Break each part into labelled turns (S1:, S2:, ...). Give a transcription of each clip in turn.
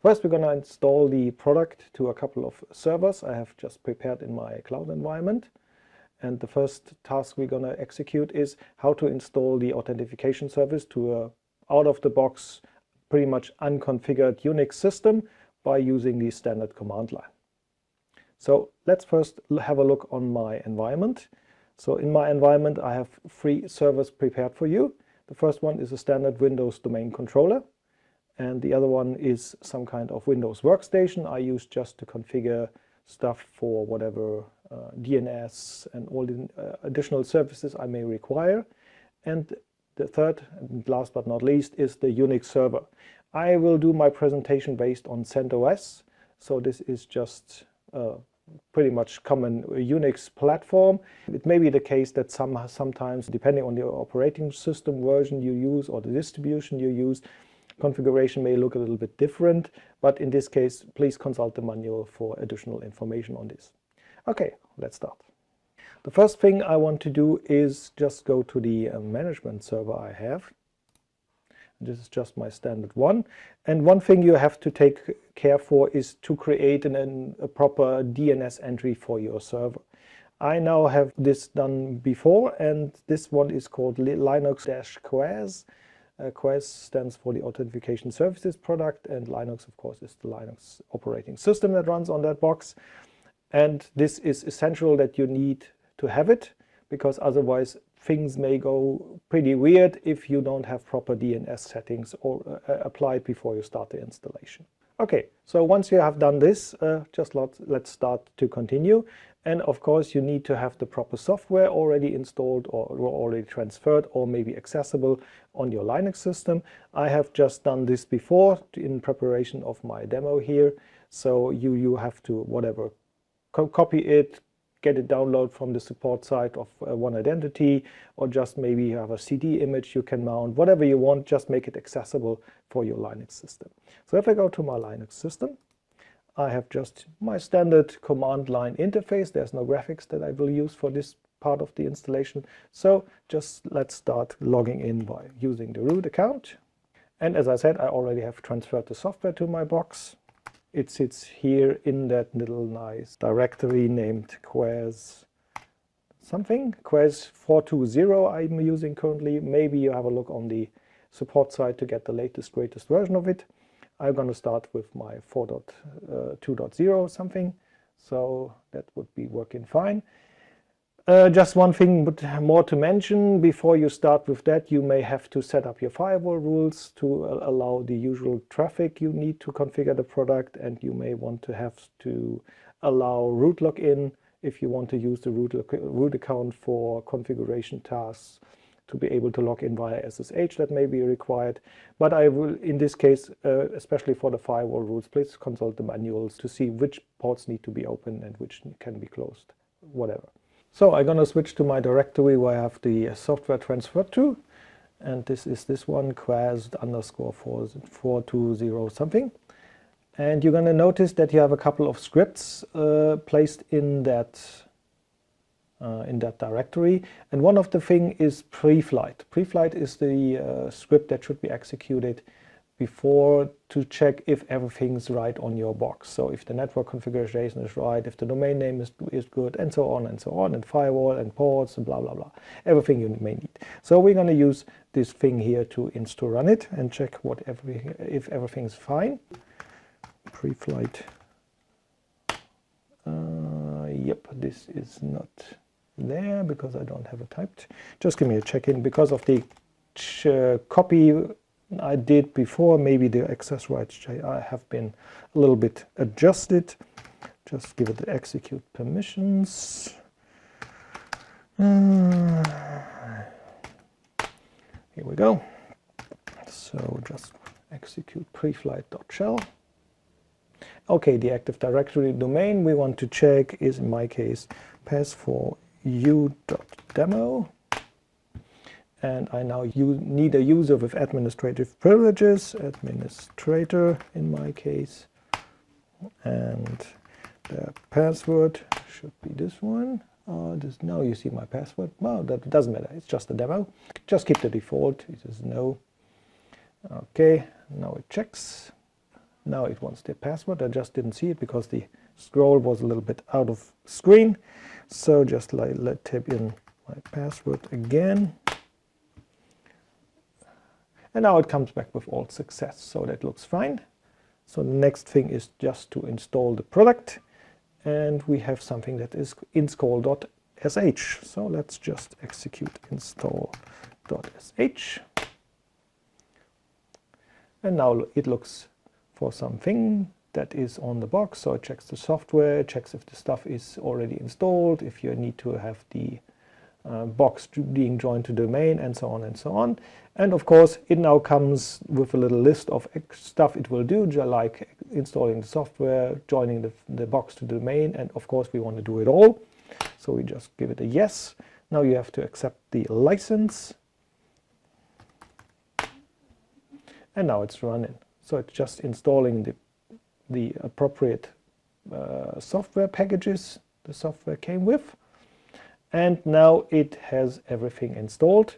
S1: First, we're going to install the product to a couple of servers I have just prepared in my cloud environment. And the first task we're going to execute is how to install the authentication service to a out-of-the-box, pretty much unconfigured Unix system by using the standard command line. So let's first have a look on my environment. So in my environment, I have 3 servers prepared for you. The first one is a standard Windows domain controller. And the other one is some kind of Windows workstation I use just to configure stuff for whatever DNS and all the additional services I may require. And the third, and last but not least, is the Unix server. I will do my presentation based on CentOS. So this is just pretty much common Unix platform. It may be the case that sometimes, depending on the operating system version you use or the distribution you use, configuration may look a little bit different, but in this case, please consult the manual for additional information on this. Okay, let's start. The first thing I want to do is just go to the management server I have. This is just my standard one. And one thing you have to take care for is to create a proper DNS entry for your server. I now have this done before, and this one is called Linux-QAS. QAS stands for the Authentication Services product, and Linux, of course, is the Linux operating system that runs on that box. And this is essential that you need to have it, because otherwise things may go pretty weird if you don't have proper DNS settings or applied before you start the installation. Okay, so once you have done this, let's start to continue. And of course, you need to have the proper software already installed or already transferred or maybe accessible on your Linux system. I have just done this before in preparation of my demo here. So you have to copy it, get it download from the support site of One Identity, or just maybe you have a CD image you can mount, whatever you want, just make it accessible for your Linux system. So if I go to my Linux system, I have just my standard command line interface. There's no graphics that I will use for this part of the installation. So just let's start logging in by using the root account. And as I said, I already have transferred the software to my box. It sits here in that little nice directory named QAS something. QAS 420 I'm using currently. Maybe you have a look on the support site to get the latest, greatest version of it. I'm going to start with my 4.2.0 something, so that would be working fine. Just one thing more to mention, before you start with that, you may have to set up your firewall rules to allow the usual traffic you need to configure the product, and you may want to have to allow root login if you want to use the root account for configuration tasks to be able to log in via SSH. That may be required, but I will, in this case, especially for the firewall rules, please consult the manuals to see which ports need to be open and which can be closed, whatever. So I'm going to switch to my directory where I have the software transferred to, and this is this one, QAS_420 something. And you're going to notice that you have a couple of scripts placed in that directory, and one of the thing is preflight. Preflight is the script that should be executed before to check if everything's right on your box. So if the network configuration is right, if the domain name is good, and so on, and firewall and ports and blah blah blah, everything you may need. So we're going to use this thing here to run it and check if everything's fine. Preflight. Yep, this is not there because I don't have it typed. Just give me a check-in because of the copy I did before. Maybe the access rights have been a little bit adjusted. Just give it the execute permissions. Here we go. So just execute preflight.shell. Okay, the Active Directory domain we want to check is, in my case, pass4u.demo. And I now need a user with administrative privileges, administrator in my case. And the password should be this one. Now you see my password. Well, that doesn't matter, it's just a demo. Just keep the default, it is no. Okay, now it checks. Now it wants the password. I just didn't see it because the scroll was a little bit out of screen. So just let's type in my password again. And now it comes back with all success. So that looks fine. So the next thing is just to install the product. And we have something that is install.sh. So let's just execute install.sh. And now it looks for something that is on the box. So it checks the software, checks if the stuff is already installed, if you need to have the box being joined to domain, and so on and so on. And of course, it now comes with a little list of stuff it will do, like installing the software, joining the box to the domain, and of course we want to do it all. So we just give it a yes. Now you have to accept the license. And now it's running. So it's just installing the appropriate software packages the software came with. And now it has everything installed.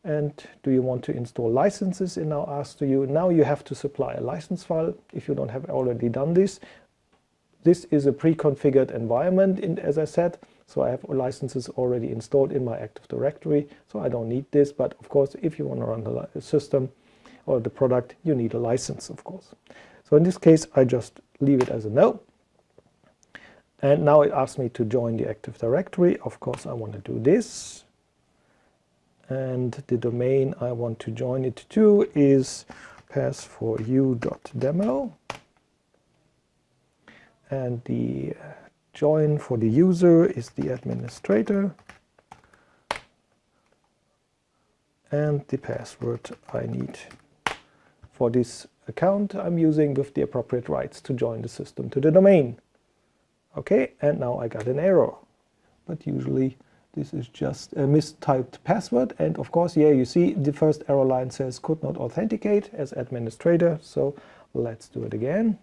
S1: And do you want to install licenses? It now asks you. Now you have to supply a license file if you don't have already done this. This is a pre-configured environment, as I said. So I have licenses already installed in my Active Directory. So I don't need this. But of course, if you want to run the system or the product, you need a license, of course. So in this case, I just leave it as a no. And now it asks me to join the Active Directory. Of course, I want to do this. And the domain I want to join it to is pass4u.demo. And the join for the user is the administrator. And the password I need for this account I'm using with the appropriate rights to join the system to the domain. Okay, and now I got an error. But usually this is just a mistyped password. And of course, yeah, you see the first error line says could not authenticate as administrator. So let's do it again.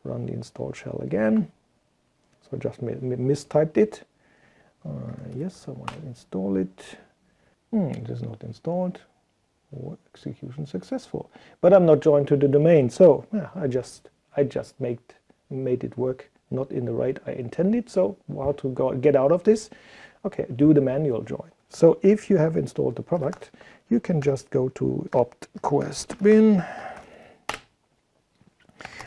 S1: Run the install shell again. So just mistyped it. Yes, I want to install it. It is not installed. Or execution successful. But I'm not joined to the domain. So yeah, I just made it work not in the way I intended. So how to get out of this? Okay, do the manual join. So if you have installed the product, you can just go to opt-quest bin.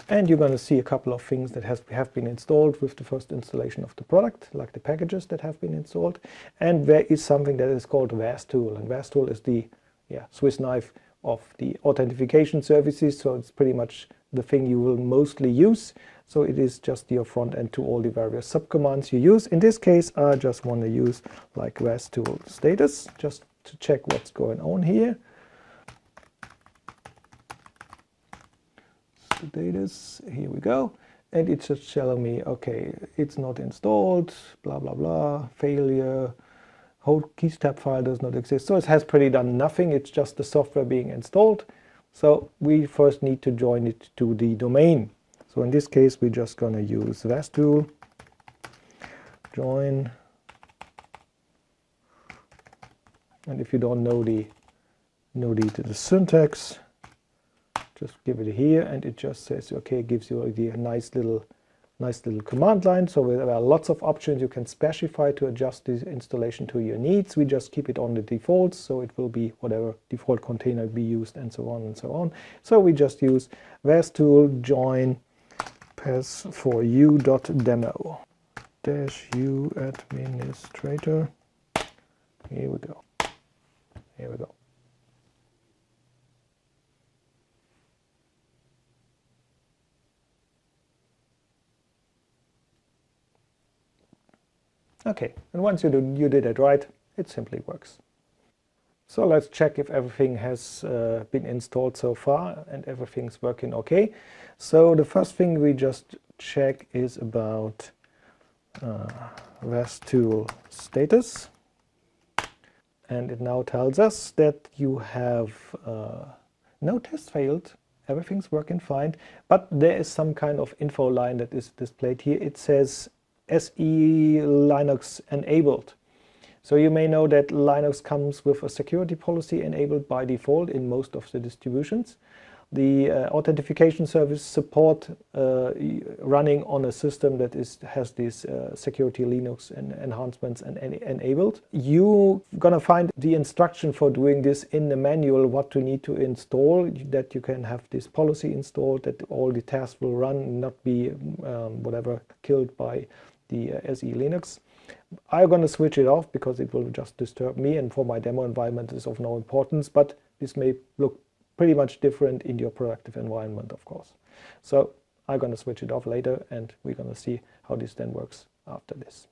S1: And you're going to see a couple of things that have been installed with the first installation of the product, like the packages that have been installed. And there is something that is called vastool. And vastool is the Swiss knife of the authentication services. So it's pretty much the thing you will mostly use. So it is just your front end to all the various subcommands you use. In this case, I just want to use like vastool status just to check what's going on here. Status, here we go. And it's just telling me, okay, it's not installed, blah, blah, blah, failure, whole keystab file does not exist. So it has pretty done nothing. It's just the software being installed. So we first need to join it to the domain. So in this case, we're just going to use vastool join. And if you don't know the syntax, just give it here, and it just says, okay, it gives you the nice little command line. So there are lots of options you can specify to adjust the installation to your needs. We just keep it on the defaults, so it will be whatever default container be used, and so on and so on. So we just use vastool join pass4u.demo -u administrator. Here we go. Here we go. Okay, and once you did it right, it simply works. So let's check if everything has been installed so far and everything's working okay. So the first thing we just check is about vastool status. And it now tells us that you have no test failed, everything's working fine, but there is some kind of info line that is displayed here. It says SE Linux enabled. So you may know that Linux comes with a security policy enabled by default in most of the distributions. the authentication service support running on a system that has these security Linux enhancements enabled. You're gonna find the instruction for doing this in the manual, what to need to install, that you can have this policy installed, that all the tasks will run, not be whatever killed by the SE Linux. I'm gonna switch it off because it will just disturb me, and for my demo environment is of no importance, but this may look pretty much different in your productive environment, of course. So I'm going to switch it off later, and we're going to see how this then works after this.